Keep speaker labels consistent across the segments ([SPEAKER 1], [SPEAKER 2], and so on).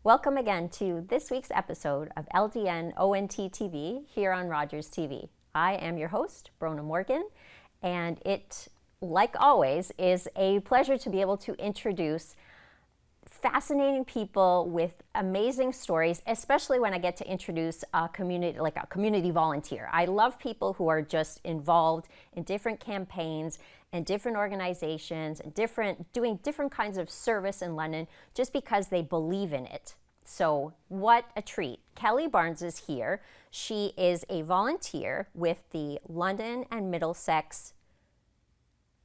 [SPEAKER 1] Welcome again to this week's episode of LdnOnt TV here on Rogers TV. I am your host, Bronagh Morgan, and it, like always, is a pleasure to be able to introduce fascinating people with amazing stories, especially when I get to introduce a community volunteer. I love people who are just involved in different campaigns and different organizations and doing different kinds of service in London just because they believe in it. So what a treat. Kelly Barnes is here. She is a volunteer with the London and Middlesex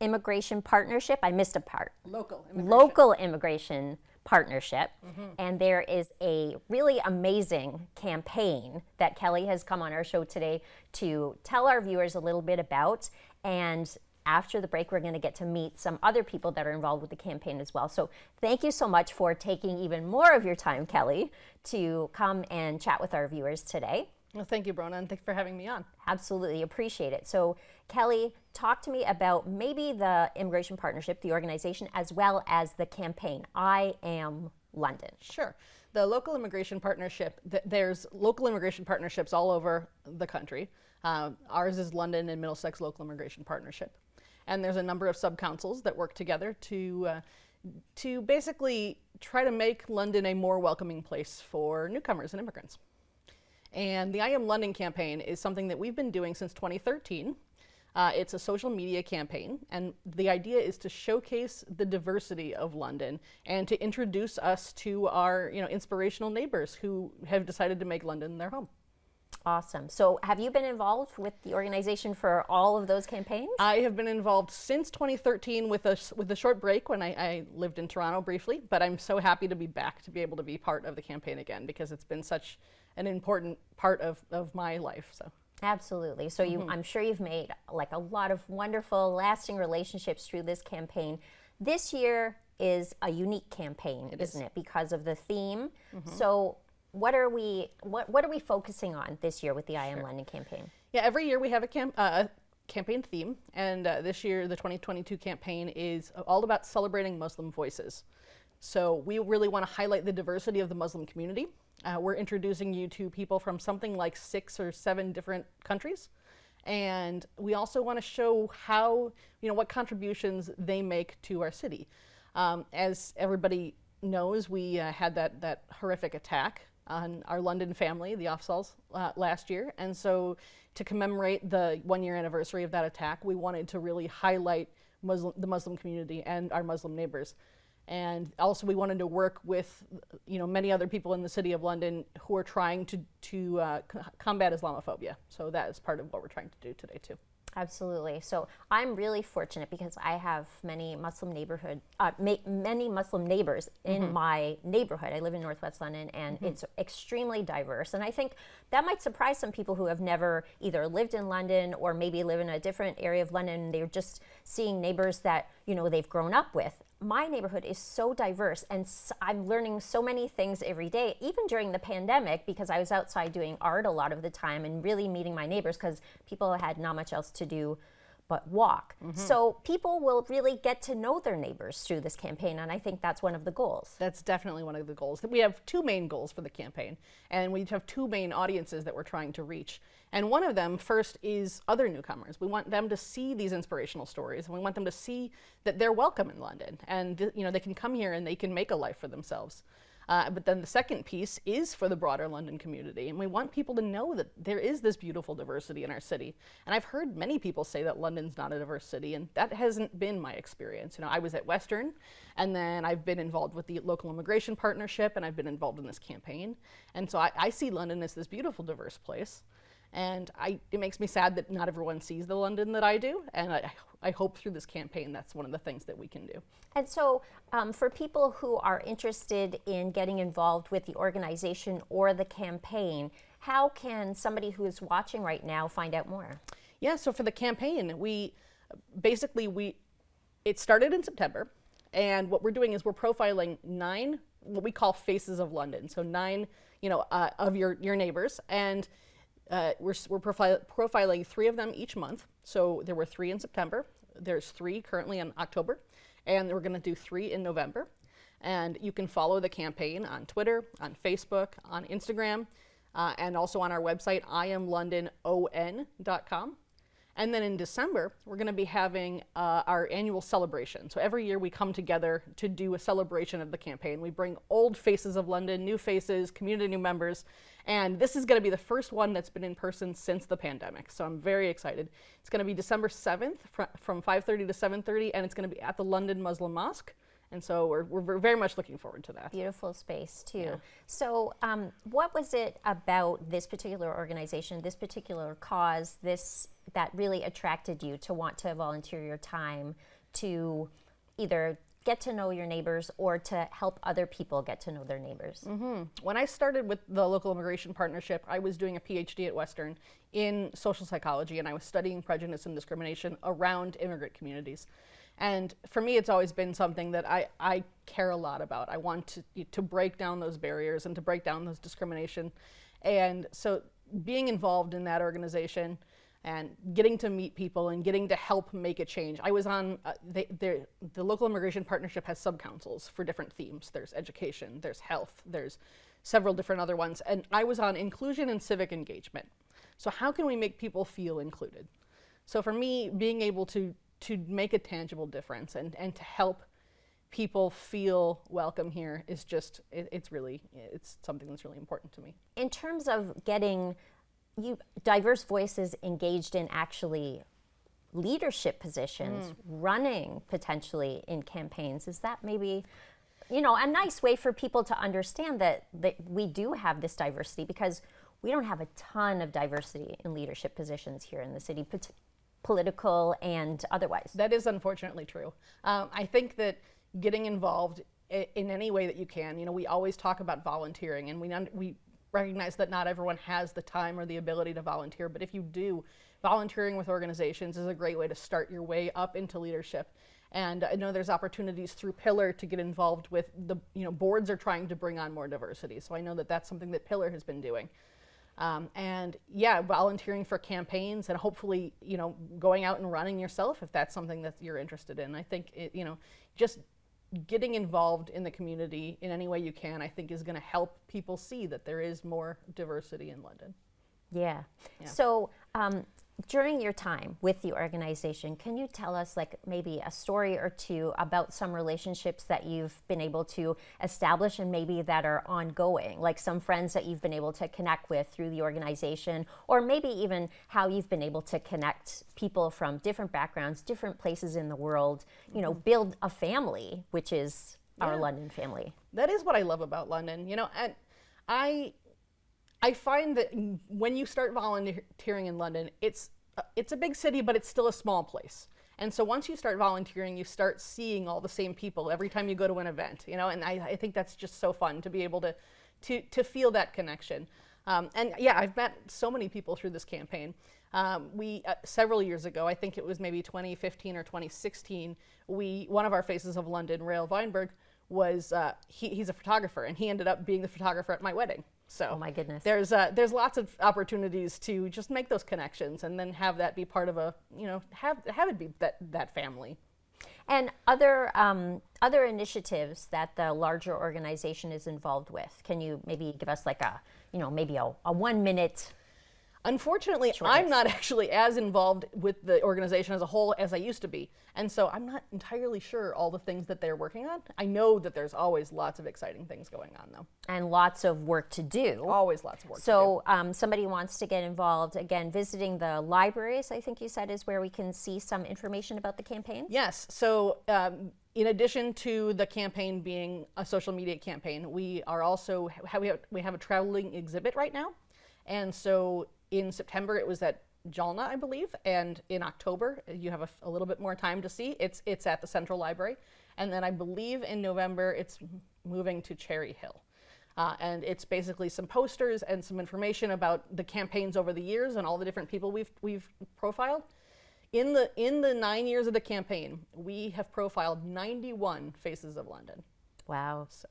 [SPEAKER 1] Immigration Partnership. I missed a part. Local Immigration Partnership. And there is a really amazing campaign that Kelly has come on our show today to tell our viewers a little bit about. And after the break, we're going to get to meet some other people that are involved with the campaign as well. So thank you so much for taking even more of your time, Kelly, to come and chat with our viewers today.
[SPEAKER 2] Well, thank you, Bronagh, and thanks for having me on.
[SPEAKER 1] Absolutely, appreciate it. So Kelly, talk to me about maybe the Immigration Partnership, the organization, as well as the campaign, I Am London.
[SPEAKER 2] Sure. The Local Immigration Partnership, there's local immigration partnerships all over the country. Ours is London and Middlesex Local Immigration Partnership. And there's a number of sub-councils that work together to basically try to make London a more welcoming place for newcomers and immigrants. And the I Am London campaign is something that we've been doing since 2013. It's a social media campaign, and the idea is to showcase the diversity of London and to introduce us to our inspirational neighbors who have decided to make London their home.
[SPEAKER 1] Awesome. So have you been involved with the organization for all of those campaigns?
[SPEAKER 2] I have been involved since 2013 with a short break when I lived in Toronto briefly, but I'm so happy to be back to be able to be part of the campaign again because it's been such an important part of my life. So.
[SPEAKER 1] Absolutely. So I'm sure you've made like a lot of wonderful, lasting relationships through this campaign. This year is a unique campaign, isn't it? Because of the theme. So what are we focusing on this year with the I Am London campaign?
[SPEAKER 2] Yeah, every year we have a campaign theme, and this year the 2022 campaign is all about celebrating Muslim voices. So we really want to highlight the diversity of the Muslim community. We're introducing you to people from something like 6 or 7 different countries. And we also want to show how, what contributions they make to our city. As everybody knows, we had that horrific attack on our London family, the Afzals, last year. And so to commemorate the 1-year anniversary of that attack, we wanted to really highlight the Muslim community and our Muslim neighbors. And also we wanted to work with many other people in the city of London who are trying to combat Islamophobia. So that is part of what we're trying to do today too. Absolutely.
[SPEAKER 1] So I'm really fortunate because I have many Muslim neighbors in my neighborhood. I live in Northwest London, and it's extremely diverse. And I think that might surprise some people who have never either lived in London or maybe live in a different area of London. And they're just seeing neighbors that they've grown up with. My neighborhood is so diverse, and I'm learning so many things every day, even during the pandemic, because I was outside doing art a lot of the time and really meeting my neighbors because people had not much else to do but walk. So people will really get to know their neighbors through this campaign, and I think that's one of the goals.
[SPEAKER 2] That's definitely one of the goals. We have 2 main goals for the campaign, and we have 2 main audiences that we're trying to reach. And one of them, first, is other newcomers. We want them to see these inspirational stories, and we want them to see that they're welcome in London, and they can come here and they can make a life for themselves. But then the second piece is for the broader London community, and we want people to know that there is this beautiful diversity in our city. And I've heard many people say that London's not a diverse city, and that hasn't been my experience. I was at Western, and then I've been involved with the Local Immigration Partnership, and I've been involved in this campaign. And so I see London as this beautiful, diverse place. And it makes me sad that not everyone sees the London that I do, and I hope through this campaign that's one of the things that we can do.
[SPEAKER 1] And so for people who are interested in getting involved with the organization or the campaign, how can somebody who is watching right now find out more?
[SPEAKER 2] Yeah, so for the campaign, it started in September, and what we're doing is we're profiling 9 what we call faces of London, so 9 of your neighbors, and we're profiling 3 of them each month. So there were 3 in September, there's 3 currently in October, and we're going to do 3 in November. And you can follow the campaign on Twitter, on Facebook, on Instagram, and also on our website, LdnOnt.com. And then in December, we're going to be having our annual celebration. So every year we come together to do a celebration of the campaign. We bring old faces of London, new faces, community new members, and this is going to be the first one that's been in person since the pandemic. So I'm very excited. It's going to be December 7th from 5:30 to 7:30, and it's going to be at the London Muslim Mosque. And so we're very much looking forward to that.
[SPEAKER 1] Beautiful space too.
[SPEAKER 2] Yeah.
[SPEAKER 1] So what was it about this particular organization, this particular cause, that really attracted you to want to volunteer your time to either get to know your neighbors or to help other people get to know their neighbors?
[SPEAKER 2] Mm-hmm. When I started with the Local Immigration Partnership, I was doing a PhD at Western in social psychology, and I was studying prejudice and discrimination around immigrant communities. And for me, it's always been something that I care a lot about. I want to break down those barriers and to break down those discrimination. And so being involved in that organization and getting to meet people and getting to help make a change. I was on, the Local Immigration Partnership has sub-councils for different themes. There's education, there's health, there's several different other ones. And I was on inclusion and civic engagement. So how can we make people feel included? So for me, being able to make a tangible difference and to help people feel welcome here is just, it's something that's really important to me.
[SPEAKER 1] In terms of getting diverse voices engaged in actually leadership positions, running potentially in campaigns, is that maybe, a nice way for people to understand that we do have this diversity, because we don't have a ton of diversity in leadership positions here in the city, political and otherwise.
[SPEAKER 2] That is unfortunately true. I think that getting involved in any way that you can, we always talk about volunteering, and we recognize that not everyone has the time or the ability to volunteer, but if you do, volunteering with organizations is a great way to start your way up into leadership. And I know there's opportunities through Pillar to get involved with boards are trying to bring on more diversity. So I know that that's something that Pillar has been doing. And yeah, volunteering for campaigns and hopefully, going out and running yourself if that's something that you're interested in. I think, just getting involved in the community in any way you can, I think is going to help people see that there is more diversity in London.
[SPEAKER 1] Yeah. So during your time with the organization, can you tell us maybe a story or two about some relationships that you've been able to establish and maybe that are ongoing, like some friends that you've been able to connect with through the organization, or maybe even how you've been able to connect people from different backgrounds, different places in the world, build a family, which is our London family.
[SPEAKER 2] That is what I love about London, and I find that when you start volunteering in London, it's a big city, but it's still a small place. And so once you start volunteering, you start seeing all the same people every time you go to an event, and I think that's just so fun to be able to feel that connection. And yeah, I've met so many people through this campaign. We several years ago, I think it was maybe 2015 or 2016, one of our faces of London, Rael Weinberg, was he's a photographer, and he ended up being the photographer at my wedding. So
[SPEAKER 1] oh my goodness,
[SPEAKER 2] there's lots of opportunities to just make those connections and then have that be part of have it be that family.
[SPEAKER 1] And other initiatives that the larger organization is involved with. Can you maybe give us maybe a 1 minute?
[SPEAKER 2] Unfortunately, I'm not actually as involved with the organization as a whole as I used to be. And so I'm not entirely sure all the things that they're working on. I know that there's always lots of exciting things going on, though.
[SPEAKER 1] And lots of work to do.
[SPEAKER 2] Always lots of work to do.
[SPEAKER 1] So somebody wants to get involved, again, visiting the libraries, I think you said, is where we can see some information about the campaign?
[SPEAKER 2] Yes. So in addition to the campaign being a social media campaign, we are also, we have a traveling exhibit right now. And so in September, it was at Jalna, I believe, and in October, you have a little bit more time to see. It's at the Central Library, and then I believe in November, it's moving to Cherry Hill. And it's basically some posters and some information about the campaigns over the years and all the different people we've profiled. In the 9 years of the campaign, we have profiled 91 faces of London.
[SPEAKER 1] Wow. So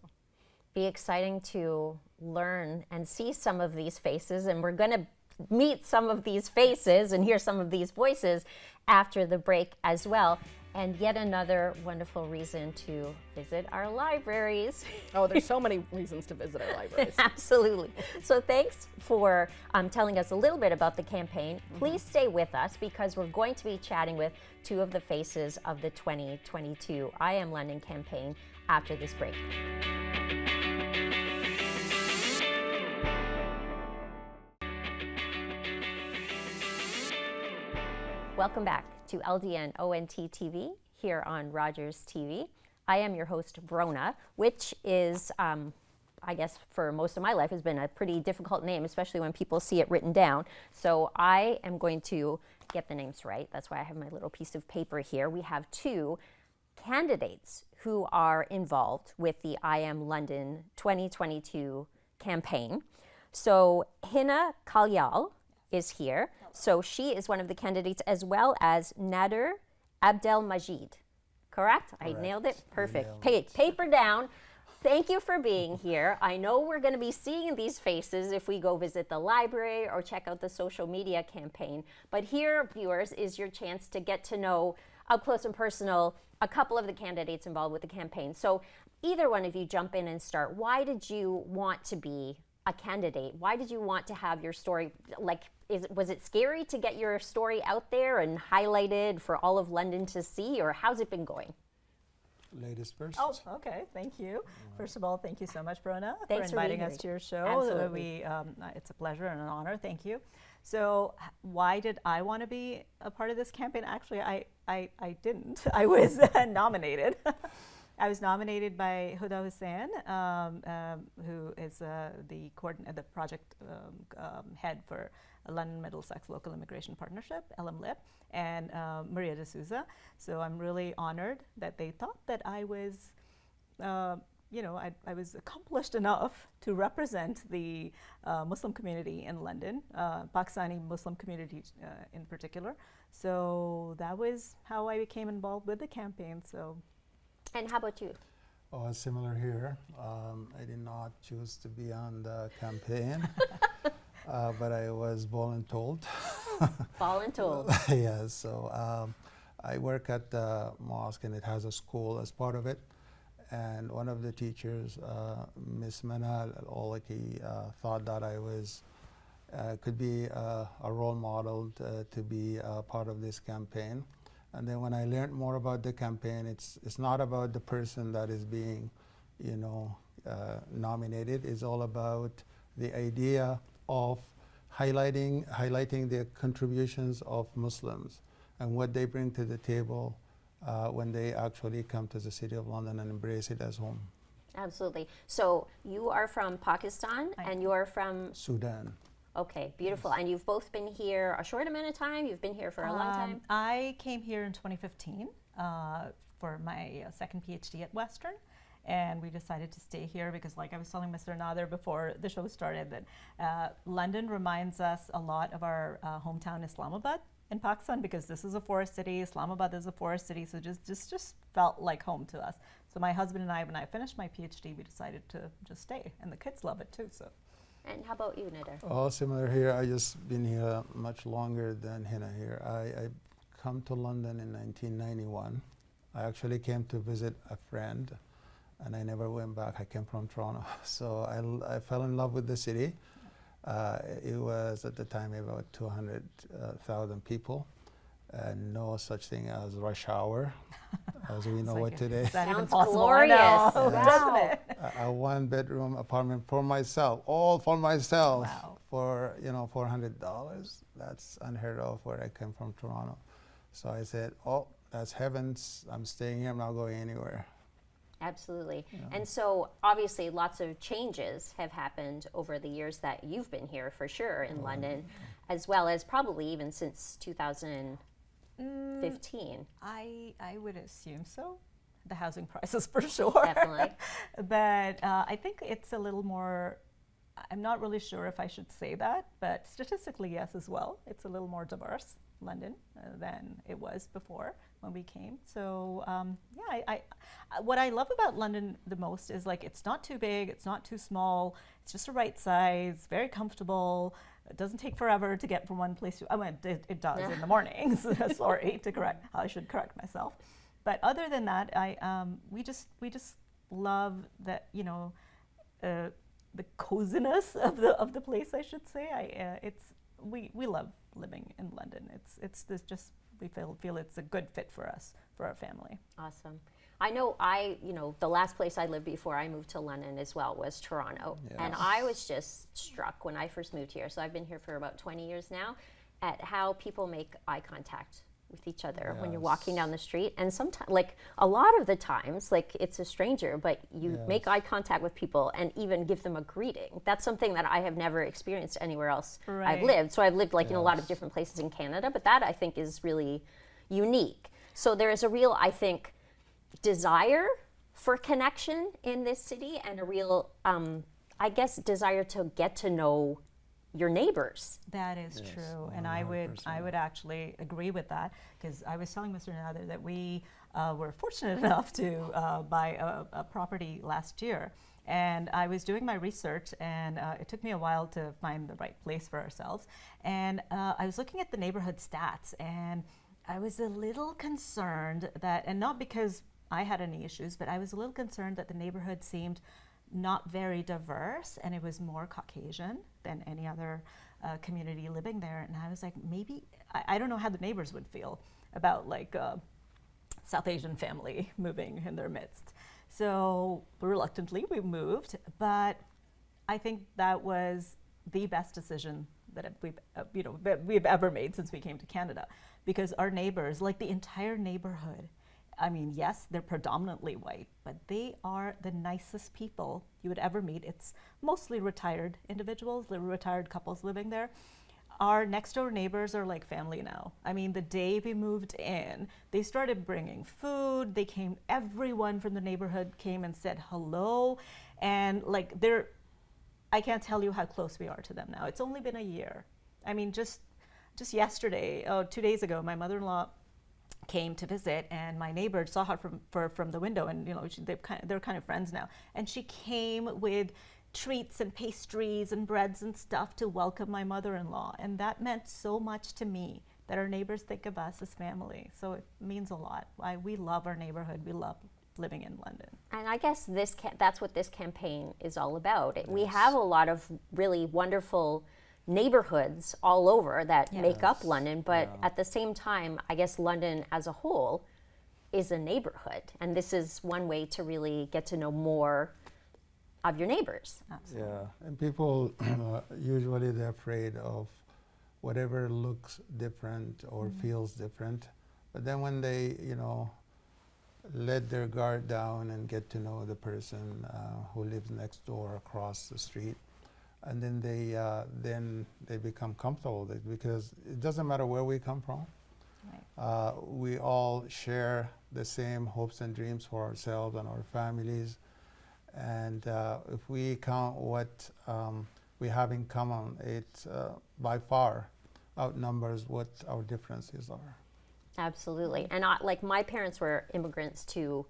[SPEAKER 1] be exciting to learn and see some of these faces, and we're going to meet some of these faces and hear some of these voices after the break as well. And yet another wonderful reason to visit our libraries.
[SPEAKER 2] Oh, there's so many reasons to visit our libraries.
[SPEAKER 1] Absolutely. So thanks for telling us a little bit about the campaign. Please stay with us because we're going to be chatting with two of the faces of the 2022 I Am London campaign after this break. Welcome back to LdnOnt TV here on Rogers TV. I am your host, Bronagh, which is, I guess for most of my life, has been a pretty difficult name, especially when people see it written down. So I am going to get the names right. That's why I have my little piece of paper here. We have two candidates who are involved with the I Am London 2022 campaign. So Hina Kalyal is here. So she is one of the candidates, as well as Nader Abdelmajid. Correct? I nailed it? Perfect. Paper down. Thank you for being here. I know we're going to be seeing these faces if we go visit the library or check out the social media campaign. But here, viewers, is your chance to get to know up close and personal a couple of the candidates involved with the campaign. So either one of you jump in and start. Why did you want to be a candidate? Why did you want to have your story, was it scary to get your story out there and highlighted for all of London to see, or how's it been going?
[SPEAKER 3] Ladies first.
[SPEAKER 4] Oh, okay. Thank you. First of all, thank you so much, Bronagh, for
[SPEAKER 1] Thanks for
[SPEAKER 4] inviting
[SPEAKER 1] being
[SPEAKER 4] us
[SPEAKER 1] here.
[SPEAKER 4] to your show.
[SPEAKER 1] Absolutely.
[SPEAKER 4] It's a pleasure and an honor. Thank you. So, why did I want to be a part of this campaign? Actually, I didn't. I was nominated. I was nominated by Huda Hussain, who is the project head for London Middlesex Local Immigration Partnership, LMLIP, and Maria de Souza. So I'm really honored that they thought that I was, I was accomplished enough to represent the Muslim community in London, Pakistani Muslim community in particular. So that was how I became involved with the campaign. So.
[SPEAKER 1] And how about you?
[SPEAKER 3] Oh, similar here. I did not choose to be on the campaign, but I was voluntold.
[SPEAKER 1] Voluntold.
[SPEAKER 3] Yeah, so I work at the mosque and it has a school as part of it. And one of the teachers, Miss Manal Al-Olaki, thought that I was could be a role model to be part of this campaign. And then when I learned more about the campaign, it's not about the person that is being, nominated. It's all about the idea of highlighting the contributions of Muslims and what they bring to the table when they actually come to the City of London and embrace it as home.
[SPEAKER 1] Absolutely. So you are from Pakistan and you're from
[SPEAKER 3] Sudan.
[SPEAKER 1] Okay, beautiful. And you've both been here a short amount of time? You've been here for a long time?
[SPEAKER 4] I came here in 2015 for my second PhD at Western. And we decided to stay here because, like I was telling Mr. Nader before the show started, that London reminds us a lot of our hometown Islamabad in Pakistan, because this is a forest city, Islamabad is a forest city, so just felt like home to us. So my husband and I, when I finished my PhD, we decided to just stay, and the kids love it too. So.
[SPEAKER 1] And how about you, Nader?
[SPEAKER 3] Oh, similar here. I just been here much longer than Hina here. I come to London in 1991. I actually came to visit a friend, and I never went back. I came from Toronto. So I fell in love with the city. It was at the time about 200,000 people, and no such thing as rush hour, as we know it today.
[SPEAKER 1] Sounds glorious.
[SPEAKER 4] Doesn't it?
[SPEAKER 3] A one-bedroom apartment for myself, all for myself,
[SPEAKER 4] Wow.
[SPEAKER 3] for $400. That's unheard of where I came from, Toronto. So I said, oh, that's heavens. I'm staying here. I'm not going anywhere.
[SPEAKER 1] Absolutely. Yeah. And so obviously lots of changes have happened over the years that you've been here, for sure, in London, as well as probably even since 2015.
[SPEAKER 4] I would assume so. The housing prices for sure.
[SPEAKER 1] Definitely.
[SPEAKER 4] But I think it's a little more, I'm not really sure if I should say that, but statistically, yes, as well. It's a little more diverse, London, than it was before when we came. So I what I love about London the most is, like, it's not too big, it's not too small, it's just the right size, very comfortable. It doesn't take forever to get from one place to, it does in the mornings. Sorry, I should correct myself. But other than that, we just love that, the coziness of the place, I should say. We love living in London. It's just we feel it's a good fit for us, for our family.
[SPEAKER 1] Awesome. I know the last place I lived before I moved to London as well was Toronto.
[SPEAKER 3] Yes.
[SPEAKER 1] And I was just struck when I first moved here, so I've been here for about 20 years now, at how people make eye contact with each other when you're walking down the street. And sometimes, like a lot of the times, like it's a stranger, but you make eye contact with people and even give them a greeting. That's something that I have never experienced anywhere else I've lived. So I've lived like in a lot of different places in Canada, but that I think is really unique. So there is a real, I think, desire for connection in this city, and a real, I guess, desire to get to know your neighbors.
[SPEAKER 4] That is true, and I would actually agree with that, because I was telling Mr. Nather that we were fortunate enough to buy a property last year, and I was doing my research, and it took me a while to find the right place for ourselves, and I was looking at the neighborhood stats, and I was a little concerned that, and not because I had any issues, but I was a little concerned that the neighborhood seemed not very diverse, and it was more Caucasian than any other community living there. And I was like, maybe, I don't know how the neighbors would feel about like a South Asian family moving in their midst. So reluctantly we moved, but I think that was the best decision that we've ever made since we came to Canada, because our neighbors, like the entire neighborhood, I mean, yes, they're predominantly white, but they are the nicest people you would ever meet. It's mostly retired individuals, retired couples living there. Our next door neighbors are like family now. I mean, the day we moved in, they started bringing food. Everyone from the neighborhood came and said hello. And like I can't tell you how close we are to them now. It's only been a year. I mean, just yesterday, 2 days ago, my mother-in-law came to visit, and my neighbor saw her from the window, and they're kind of friends now. And she came with treats and pastries and breads and stuff to welcome my mother-in-law, and that meant so much to me, that our neighbors think of us as family. So it means a lot. We love our neighborhood. We love living in London.
[SPEAKER 1] And I guess that's what this campaign is all about. We have a lot of really wonderful neighborhoods all over that make up London, but at the same time, I guess London as a whole is a neighborhood, and this is one way to really get to know more of your neighbors.
[SPEAKER 4] Absolutely.
[SPEAKER 3] Yeah, and people usually they're afraid of whatever looks different or feels different, but then when they let their guard down and get to know the person who lives next door across the street, and then they become comfortable with it, because it doesn't matter where we come from. Right. We all share the same hopes and dreams for ourselves and our families, and if we count what we have in common, it by far outnumbers what our differences are.
[SPEAKER 1] Absolutely. And like my parents were immigrants to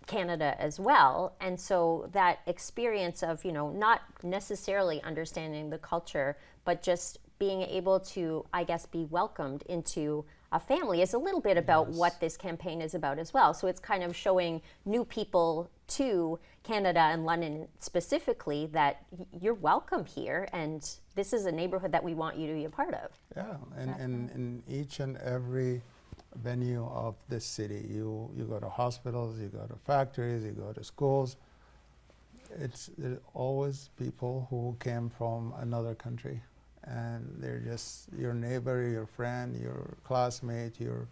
[SPEAKER 1] Canada as well, and so that experience of not necessarily understanding the culture, but just being able to, I guess, be welcomed into a family is a little bit about what this campaign is about as well. So it's kind of showing new people to Canada and London specifically that you're welcome here, and this is a neighborhood that we want you to be a part of.
[SPEAKER 3] Yeah, and in each and every venue of this city, you go to hospitals, you go to factories, you go to schools. There's always people who came from another country, and they're just your neighbor, your friend, your classmate, your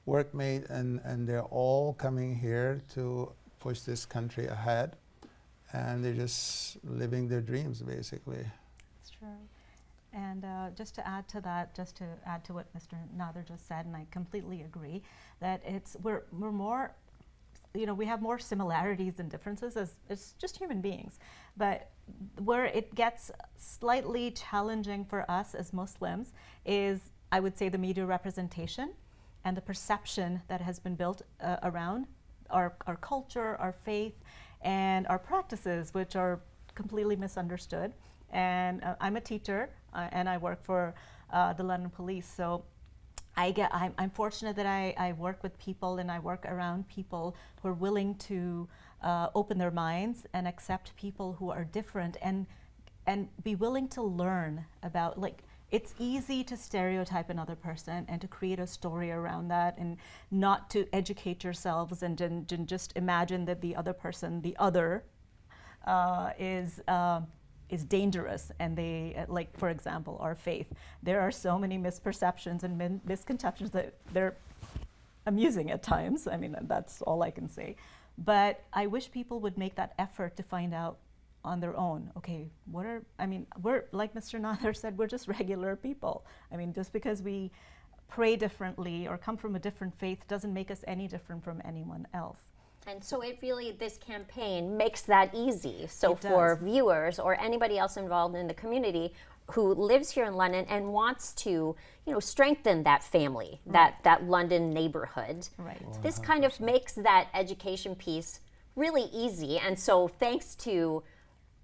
[SPEAKER 3] workmate, and they're all coming here to push this country ahead, and they're just living their dreams, basically.
[SPEAKER 4] That's true. And just to add to that, just to add to what Mr. Nather just said, and I completely agree, that we're more, we have more similarities than differences as it's just human beings. But where it gets slightly challenging for us as Muslims is, I would say, the media representation and the perception that has been built around our culture, our faith, and our practices, which are completely misunderstood. And I'm a teacher, and I work for the London Police, so I'm fortunate that I work with people and I work around people who are willing to open their minds and accept people who are different and be willing to learn about, like, it's easy to stereotype another person and to create a story around that and not to educate yourselves and just imagine that the other person, the other, is dangerous, and they, like, for example, our faith. There are so many misperceptions and misconceptions that they're amusing at times. I mean, that's all I can say. But I wish people would make that effort to find out on their own. Okay, we're, like Mr. Nathar said, we're just regular people. I mean, just because we pray differently or come from a different faith doesn't make us any different from anyone else.
[SPEAKER 1] And so this campaign makes that easy. So
[SPEAKER 4] It
[SPEAKER 1] for
[SPEAKER 4] does.
[SPEAKER 1] viewers or anybody else involved in the community who lives here in London and wants to, strengthen that family, that London neighborhood.
[SPEAKER 4] Right.
[SPEAKER 1] This kind of makes that education piece really easy. And so thanks to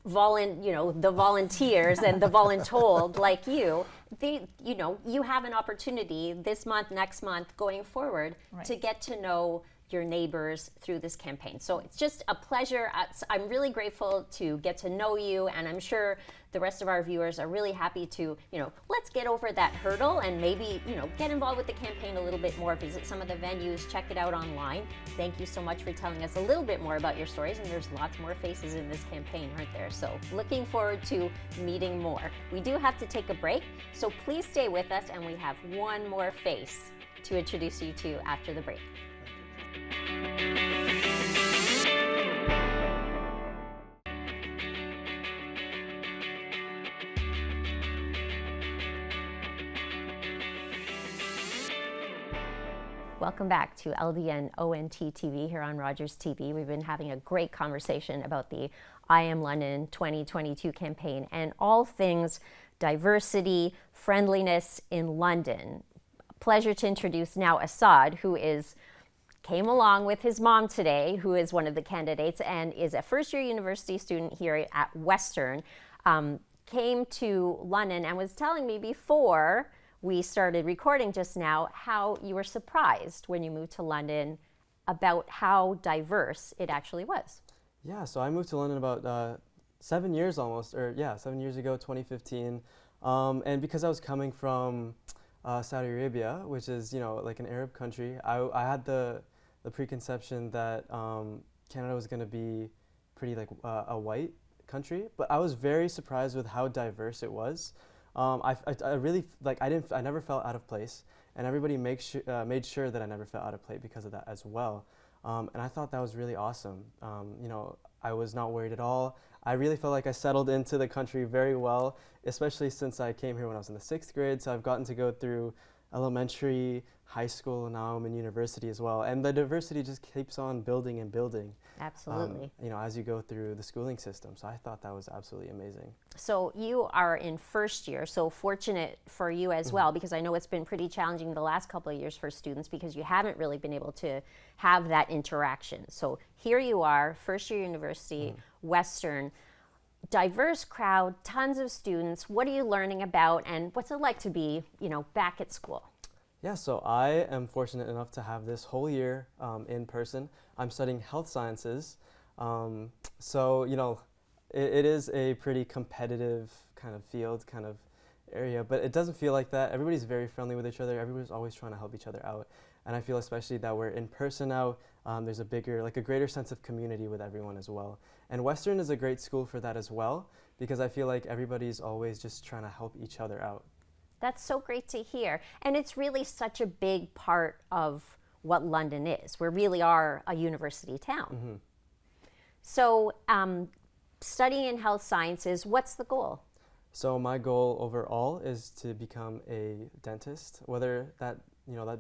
[SPEAKER 1] the volunteers and the voluntold like you, you have an opportunity this month, next month, going forward to get to know your neighbors through this campaign. So it's just a pleasure. I'm really grateful to get to know you, and I'm sure the rest of our viewers are really happy to, let's get over that hurdle and maybe, get involved with the campaign a little bit more, visit some of the venues, check it out online. Thank you so much for telling us a little bit more about your stories, and there's lots more faces in this campaign, aren't there? So looking forward to meeting more. We do have to take a break, so please stay with us, and we have one more face to introduce you to after the break. Welcome back to LdnOnt TV here on Rogers TV. We've been having a great conversation about the I Am London 2022 campaign and all things diversity, friendliness in London. Pleasure to introduce now Assad, who came along with his mom today, who is one of the candidates and is a first-year university student here at Western, came to London and was telling me before we started recording just now how you were surprised when you moved to London about how diverse it actually was.
[SPEAKER 5] Yeah, so I moved to London about 7 years almost, 7 years ago, 2015. And because I was coming from Saudi Arabia, which is, like an Arab country, I had the preconception that Canada was going to be pretty like a white country, but I was very surprised with how diverse it was. I really I never felt out of place, and everybody made sure that I never felt out of place because of that as well. And I thought that was really awesome. I was not worried at all. I really felt like I settled into the country very well, especially since I came here when I was in the 6th grade. So I've gotten to go through elementary, high school, and now I'm in university as well. And the diversity just keeps on building and building.
[SPEAKER 1] Absolutely.
[SPEAKER 5] As you go through the schooling system. So I thought that was absolutely amazing.
[SPEAKER 1] So you are in first year, so fortunate for you as well, because I know it's been pretty challenging the last couple of years for students because you haven't really been able to have that interaction. So here you are, first year university, Western, diverse crowd, tons of students. What are you learning about, and what's it like to be, back at school?
[SPEAKER 5] Yeah, so I am fortunate enough to have this whole year in person. I'm studying health sciences. It is a pretty competitive kind of field, kind of area, but it doesn't feel like that. Everybody's very friendly with each other. Everybody's always trying to help each other out. And I feel especially that we're in person now, there's a greater sense of community with everyone as well. And Western is a great school for that as well, because I feel like everybody's always just trying to help each other out.
[SPEAKER 1] That's so great to hear. And it's really such a big part of what London is. We really are a university town. So studying in health sciences, what's the goal?
[SPEAKER 5] So my goal overall is to become a dentist, whether that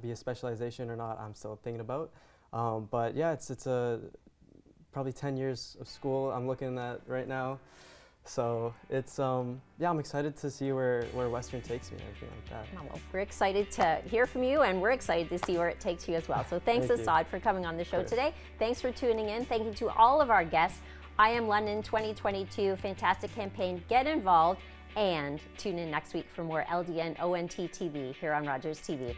[SPEAKER 5] be a specialization or not, I'm still thinking about. But yeah, it's probably 10 years of school I'm looking at right now. So it's, I'm excited to see where Western takes me and everything like that.
[SPEAKER 1] Well, we're excited to hear from you, and we're excited to see where it takes you as well. So thanks, Assad, for coming on the show today. Thanks for tuning in. Thank you to all of our guests. I Am London 2022, fantastic campaign. Get involved. And tune in next week for more LDNONT TV here on Rogers TV.